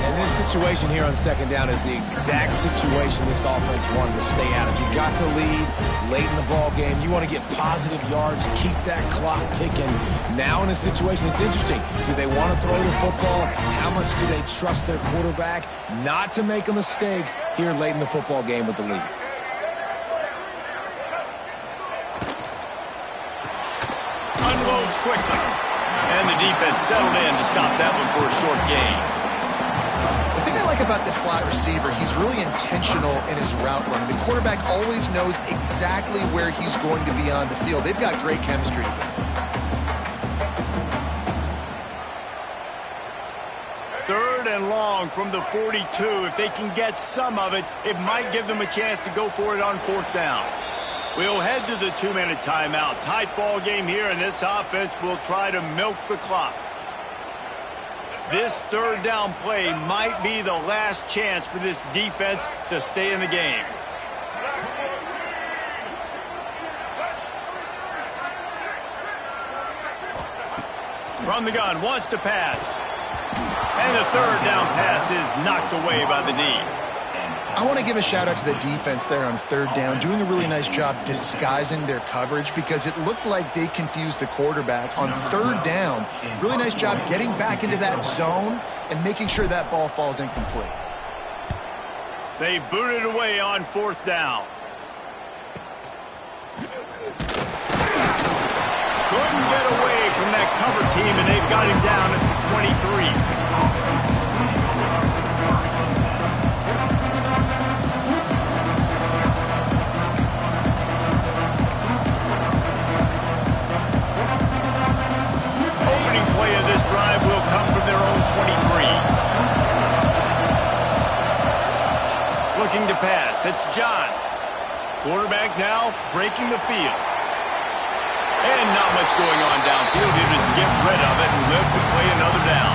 And this situation here on 2nd down is the exact situation this offense wanted to stay out of. You got the lead late in the ball game. You want to get positive yards, keep that clock ticking. Now in a situation, it's interesting. Do they want to throw the football? How much do they trust their quarterback not to make a mistake here late in the football game with the lead? Unloads quickly. And the defense settled in to stop that one for a short gain. The thing I like about the slot receiver, he's really intentional in his route running. The quarterback always knows exactly where he's going to be on the field. They've got great chemistry together. 3rd and long from the 42. If they can get some of it, it might give them a chance to go for it on 4th down. We'll head to the 2-minute timeout. Tight ball game here, and this offense will try to milk the clock. This 3rd down play might be the last chance for this defense to stay in the game. From the gun, wants to pass. And the 3rd down pass is knocked away by the knee. I want to give a shout out to the defense there on 3rd down, doing a really nice job disguising their coverage because it looked like they confused the quarterback on 3rd down. Really nice job getting back into that zone and making sure that ball falls incomplete. They booted away on 4th down. Couldn't get away from that cover team, and they've got him down at the 23. Will come from their own 23. Looking to pass. It's John. Quarterback now breaking the field. And not much going on downfield. He'll just get rid of it and live to play another down.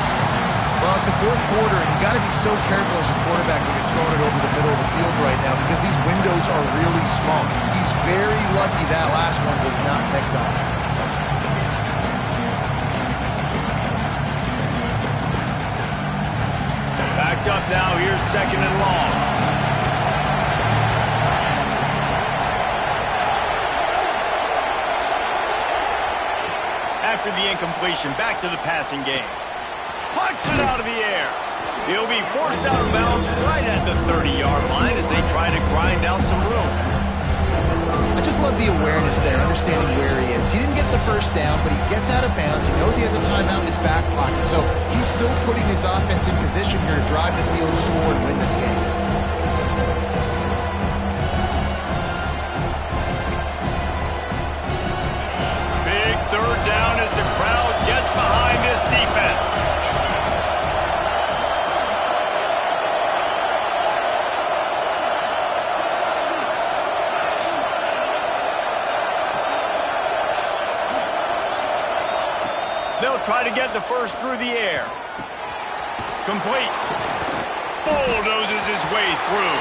Well, it's the 4th quarter, and you got to be so careful as a quarterback when you're throwing it over the middle of the field right now because these windows are really small. He's very lucky that last one was not picked off. Backed up now, here's 2nd and long. After the incompletion, back to the passing game. Punts it out of the air. He'll be forced out of bounds right at the 30-yard line as they try to grind out some room. I just love the awareness there, understanding where he is. He didn't get the first down, but he gets out of bounds. He knows he has a timeout in his back pocket, so he's still putting his offense in position here to drive the field, score, and win this game. Big 3rd down as the crowd gets behind this defense. They'll try to get the first through the air. Complete. Bulldozes his way through.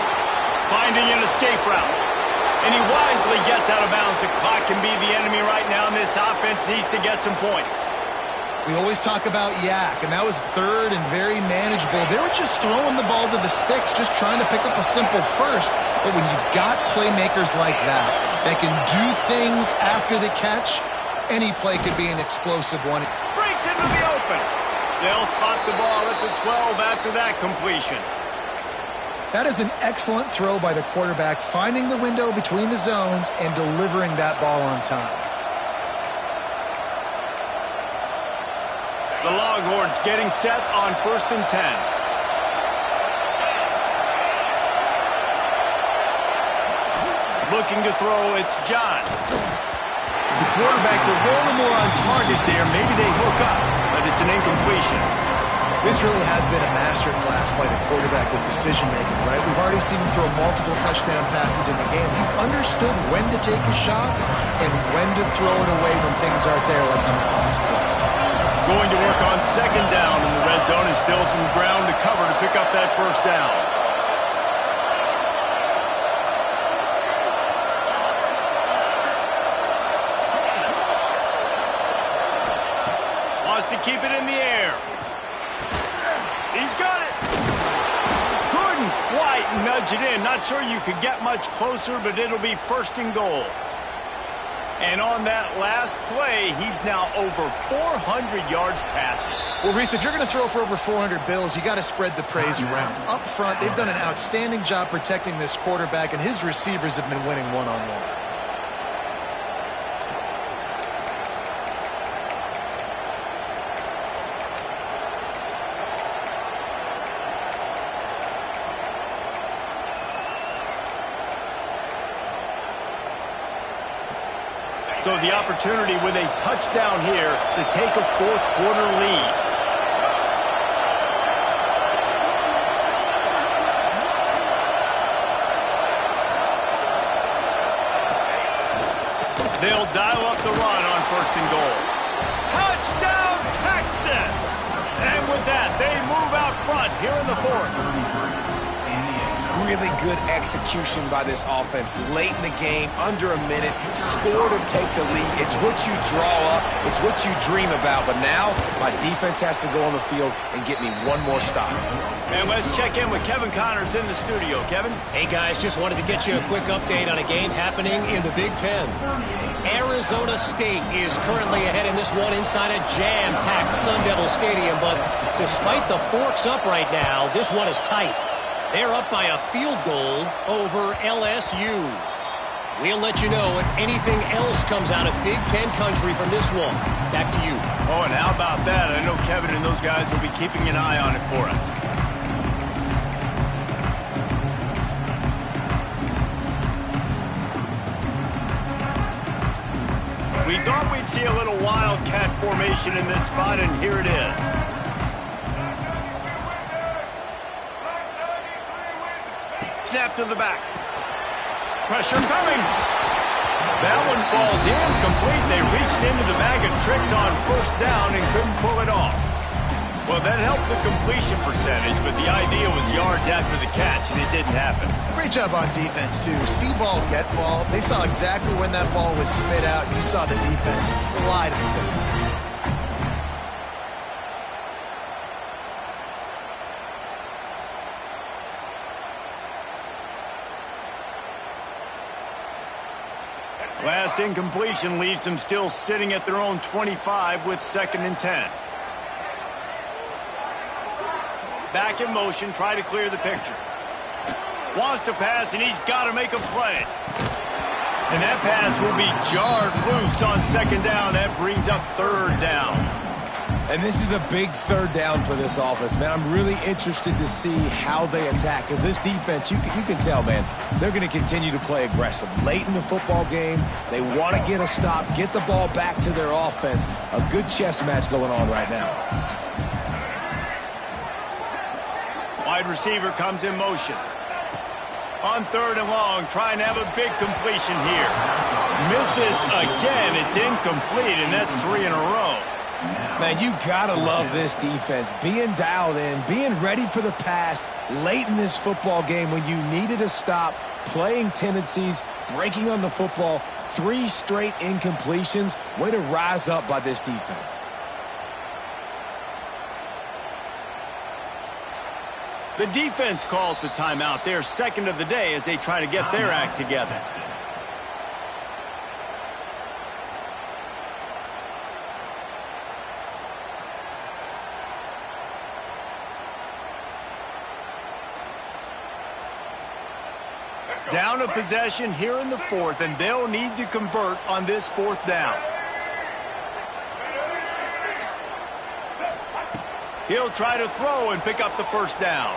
Finding an escape route. And he wisely gets out of bounds. The clock can be the enemy right now, and this offense needs to get some points. We always talk about yak, and that was 3rd and very manageable. They were just throwing the ball to the sticks, just trying to pick up a simple first. But when you've got playmakers like that can do things after the catch, Any play could be an explosive one. Breaks into the open. They'll spot the ball at the 12 after that completion. That is an excellent throw by the quarterback, finding the window between the zones and delivering that ball on time. The Longhorns getting set on 1st and 10. Looking to throw, it's John. The quarterbacks are a little more on target there. Maybe they hook up, but it's an incompletion. This really has been a masterclass by the quarterback with decision-making, right? We've already seen him throw multiple touchdown passes in the game. He's understood when to take his shots and when to throw it away when things aren't there, like on the last play. Going to work on 2nd down in the red zone, and still some ground to cover to pick up that 1st down. Wants to keep it in the air. He's got it. Couldn't quite nudge it in. Not sure you could get much closer, but it'll be 1st and goal. And on that last play, he's now over 400 yards passing. Well, Reese, if you're going to throw for over 400 bills, you got to spread the praise around. Up front, they've done an outstanding job protecting this quarterback, and his receivers have been winning one-on-one. So the opportunity with a touchdown here to take a 4th quarter lead. They'll dial up the run on 1st and goal. Touchdown, Texas! And with that, they move out front here in the 4th. Really good execution by this offense. Late in the game, under a minute, score to take the lead. It's what you draw up. It's what you dream about. But now, my defense has to go on the field and get me one more stop. And let's check in with Kevin Connors in the studio. Kevin? Hey, guys, just wanted to get you a quick update on a game happening in the Big Ten. Arizona State is currently ahead in this one inside a jam-packed Sun Devil Stadium. But despite the forks up right now, this one is tight. They're up by a field goal over LSU. We'll let you know if anything else comes out of Big Ten country from this one. Back to you. Oh, and how about that? I know Kevin and those guys will be keeping an eye on it for us. We thought we'd see a little wildcat formation in this spot, and here it is. Snap to the back. Pressure coming. That one falls incomplete. They reached into the bag of tricks on 1st down and couldn't pull it off. Well, that helped the completion percentage, but the idea was yards after the catch, and it didn't happen. Great job on defense, too. See ball, get ball. They saw exactly when that ball was spit out. You saw the defense fly to the field. Last incompletion leaves them still sitting at their own 25 with 2nd and 10. Back in motion, try to clear the picture. Wants to pass, and he's got to make a play. And that pass will be jarred loose on 2nd down. That brings up 3rd down. And this is a big 3rd down for this offense, man. I'm really interested to see how they attack, because this defense, you can tell, man, they're going to continue to play aggressive. Late in the football game, they want to get a stop, get the ball back to their offense. A good chess match going on right now. Wide receiver comes in motion. On 3rd and long, trying to have a big completion here. Misses again. It's incomplete, and that's 3 in a row. Man, you gotta love this defense. Being dialed in, being ready for the pass late in this football game when you needed a stop, playing tendencies, breaking on the football, 3 straight incompletions. Way to rise up by this defense. The defense calls the timeout. They're 2nd of the day as they try to get their act together. Down a possession here in the fourth, and they'll need to convert on this fourth down. He'll try to throw and pick up the first down.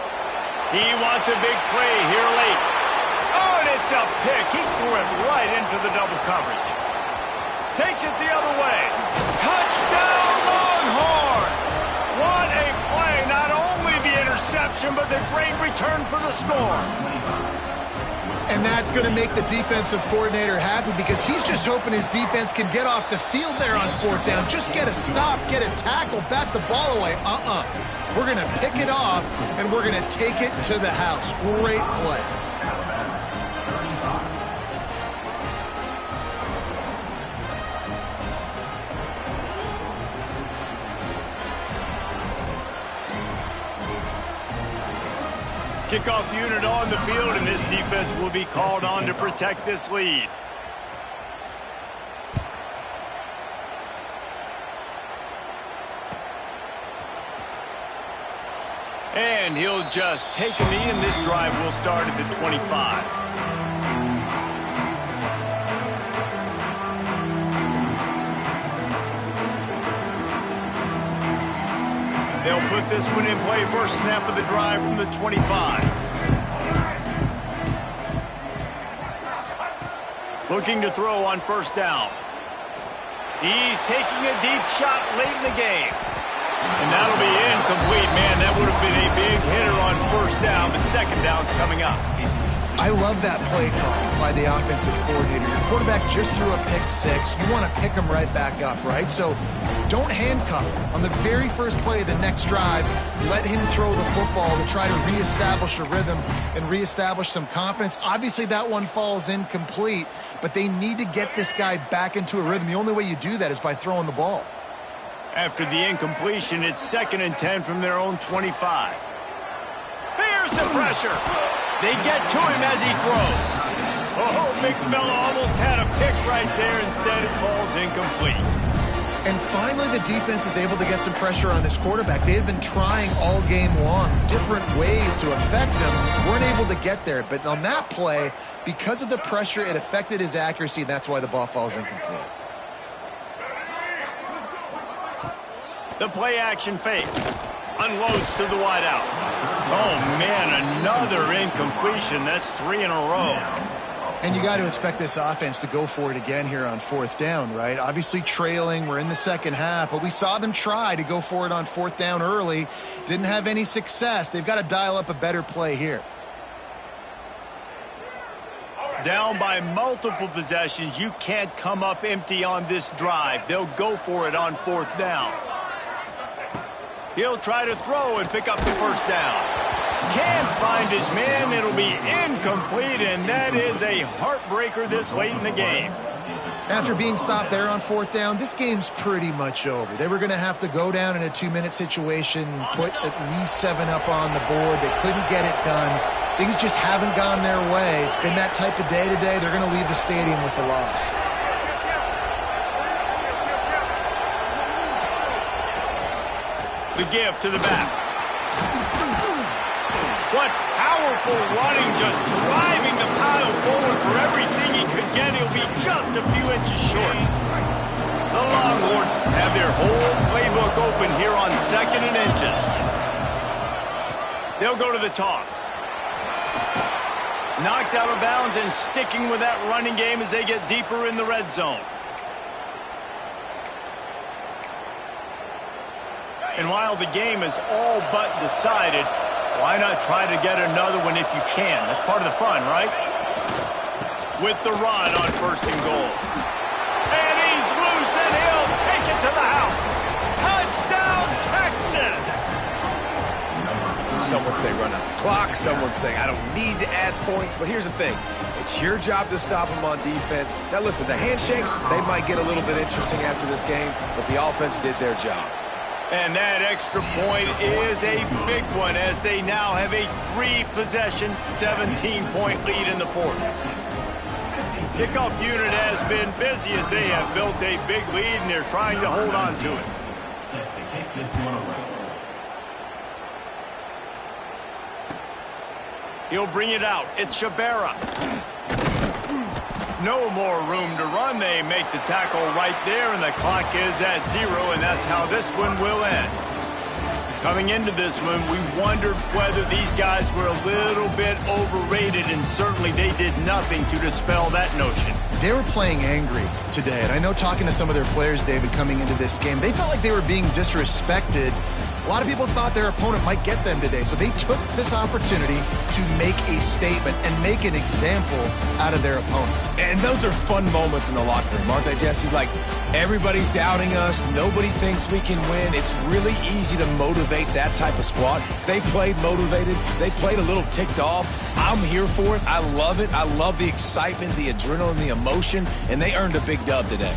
He wants a big play here late. Oh, and it's a pick. He threw it right into the double coverage. Takes it the other way. Touchdown, Longhorn! What a play. Not only the interception, but the great return for the score. And that's going to make the defensive coordinator happy because he's just hoping his defense can get off the field there on fourth down. Just get a stop, get a tackle, bat the ball away. We're going to pick it off, and we're going to take it to the house. Great play. Kickoff unit on the field, and this defense will be called on to protect this lead. And he'll just take a knee, and this drive will start at the 25. They'll put this one in play. First snap of the drive from the 25. Looking to throw on first down. He's taking a deep shot late in the game. And that'll be incomplete. Man, that would have been a big hitter on first down, but second down's coming up. I love that play call by the offensive coordinator. Your quarterback just threw a pick six. You want to pick him right back up, right? So don't handcuff him. On the very first play of the next drive, let him throw the football to try to reestablish a rhythm and reestablish some confidence. Obviously, that one falls incomplete, but they need to get this guy back into a rhythm. The only way you do that is by throwing the ball. After the incompletion, it's 2nd and 10 from their own 25. Here's the pressure. They get to him as he throws. Oh, big fella almost had a pick right there. Instead, it falls incomplete. And finally, the defense is able to get some pressure on this quarterback. They had been trying all game long, different ways to affect him. Weren't able to get there. But on that play, because of the pressure, it affected his accuracy, and that's why the ball falls incomplete. The play-action fake. Unloads to the wideout. Oh, man, another incompletion. That's 3 in a row. And you got to expect this offense to go for it again here on fourth down, right? Obviously trailing. We're in the second half, but we saw them try to go for it on fourth down early. Didn't have any success. They've got to dial up a better play here. Down by multiple possessions. You can't come up empty on this drive. They'll go for it on fourth down. He'll try to throw and pick up the first down. Can't find his man. It'll be incomplete, and that is a heartbreaker this late in the game. After being stopped there on fourth down, this game's pretty much over. They were going to have to go down in a 2-minute situation, put at least 7 up on the board. They couldn't get it done. Things just haven't gone their way. It's been that type of day today. They're going to leave the stadium with the loss. The give to the back. What powerful running, just driving the pile forward for everything he could get. He'll be just a few inches short. The Longhorns have their whole playbook open here on 2nd and inches. They'll go to the toss. Knocked out of bounds and sticking with that running game as they get deeper in the red zone. And while the game is all but decided, why not try to get another one if you can? That's part of the fun, right? With the run on 1st and goal. And he's loose, and he'll take it to the house. Touchdown, Texas! Some would say run out the clock. Some would say I don't need to add points. But here's the thing. It's your job to stop them on defense. Now, listen, the handshakes, they might get a little bit interesting after this game, but the offense did their job. And that extra point is a big one as they now have a 3-possession, 17-point lead in the fourth. Kickoff unit has been busy as they have built a big lead and they're trying to hold on to it. Set to kick this one away. He'll bring it out. It's Shabera. No more room to run. They make the tackle right there, and the clock is at 0, and that's how this one will end. Coming into this one, we wondered whether these guys were a little bit overrated, and certainly they did nothing to dispel that notion. They were playing angry today, and I know talking to some of their players, David, coming into this game, they felt like they were being disrespected. A lot of people thought their opponent might get them today, so they took this opportunity to make a statement and make an example out of their opponent. And those are fun moments in the locker room, aren't they, Jesse? Like, everybody's doubting us. Nobody thinks we can win. It's really easy to motivate that type of squad. They played motivated. They played a little ticked off. I'm here for it. I love it. I love the excitement, the adrenaline, the emotion, and they earned a big dub today.